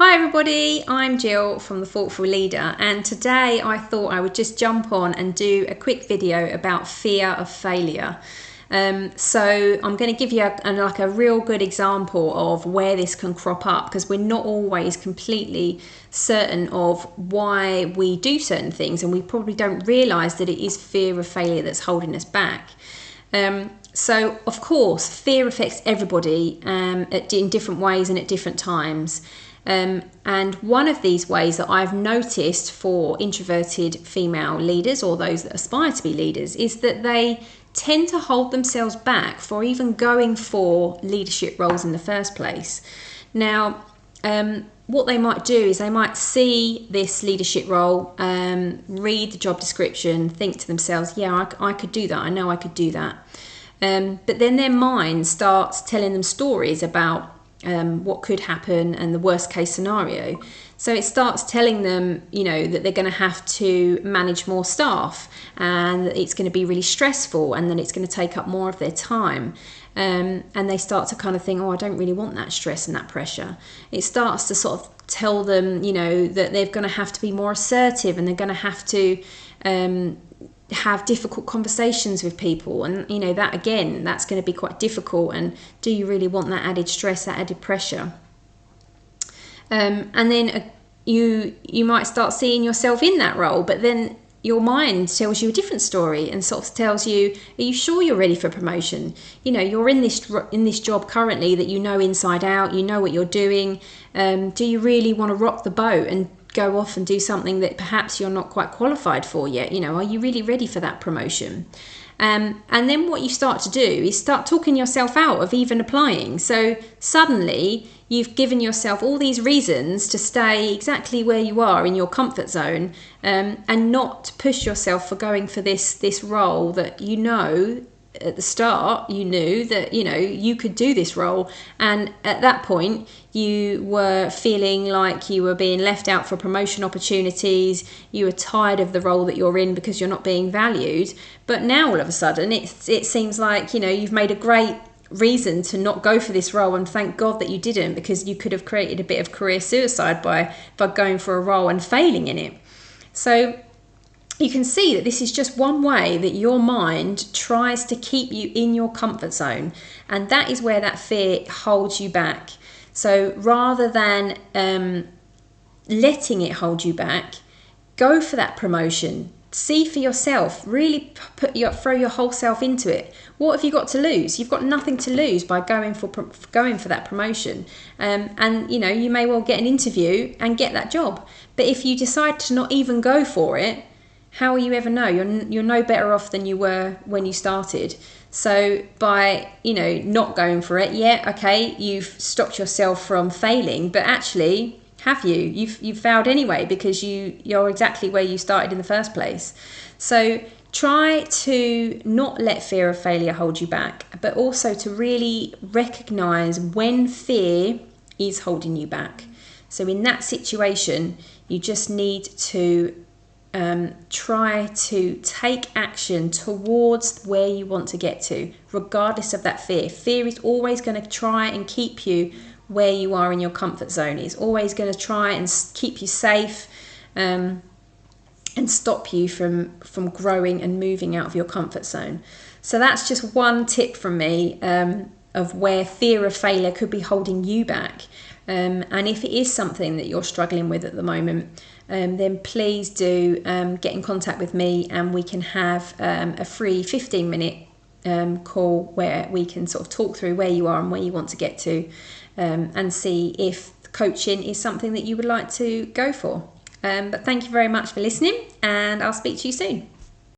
Hi everybody, I'm Jill from The Thoughtful Leader, and today I thought I would just jump on and do a quick video about fear of failure. So I'm going to give you a real good example of where this can crop up, because we're not always completely certain of why we do certain things, and we probably don't realise that it is fear of failure that's holding us back. So of course fear affects everybody in different ways and at different times. And one of these ways that I've noticed for introverted female leaders, or those that aspire to be leaders, is that they tend to hold themselves back for even going for leadership roles in the first place. Now, what they might do is they might see this leadership role, read the job description, think to themselves, yeah, I could do that, I know I could do that. But then their mind starts telling them stories about what could happen and the worst case scenario. So it starts telling them, that they're going to have to manage more staff, and that it's going to be really stressful, and then it's going to take up more of their time. And they start to kind of think, oh, I don't really want that stress and that pressure. It starts to sort of tell them, that they're going to have to be more assertive, and they're going to have to have difficult conversations with people, and that again, that's going to be quite difficult, and do you really want that added stress, that added pressure? And then you might start seeing yourself in that role, but then your mind tells you a different story and sort of tells you, are you sure you're ready for promotion? You're in this job currently that you know inside out, you know what you're doing. Do you really want to rock the boat and go off and do something that perhaps you're not quite qualified for yet? Are you really ready for that promotion? And then what you start to do is start talking yourself out of even applying. So suddenly you've given yourself all these reasons to stay exactly where you are in your comfort zone, and not push yourself for going for this role that at the start you knew that you could do this role, and at that point you were feeling like you were being left out for promotion opportunities. You were tired of the role that you're in because you're not being valued. But now all of a sudden it seems like you've made a great reason to not go for this role, and thank God that you didn't, because you could have created a bit of career suicide by going for a role and failing in it. So you can see that this is just one way that your mind tries to keep you in your comfort zone, and that is where that fear holds you back. So rather than letting it hold you back, go for that promotion. See for yourself, really throw your whole self into it. What have you got to lose? You've got nothing to lose by going for that promotion. And you may well get an interview and get that job. But if you decide to not even go for it, how will you ever know? You're no better off than you were when you started. So by not going for it, okay, you've stopped yourself from failing, but actually, have you? You've failed anyway, because you're exactly where you started in the first place. So try to not let fear of failure hold you back, but also to really recognise when fear is holding you back. So in that situation, you just need to try to take action towards where you want to get to, regardless of that fear. Fear is always going to try and keep you where you are in your comfort zone. It's always going to try and keep you safe, and stop you from growing and moving out of your comfort zone. So that's just one tip from me of where fear of failure could be holding you back. And if it is something that you're struggling with at the moment, then please do get in contact with me, and we can have a free 15-minute call where we can sort of talk through where you are and where you want to get to, and see if coaching is something that you would like to go for. But thank you very much for listening, and I'll speak to you soon.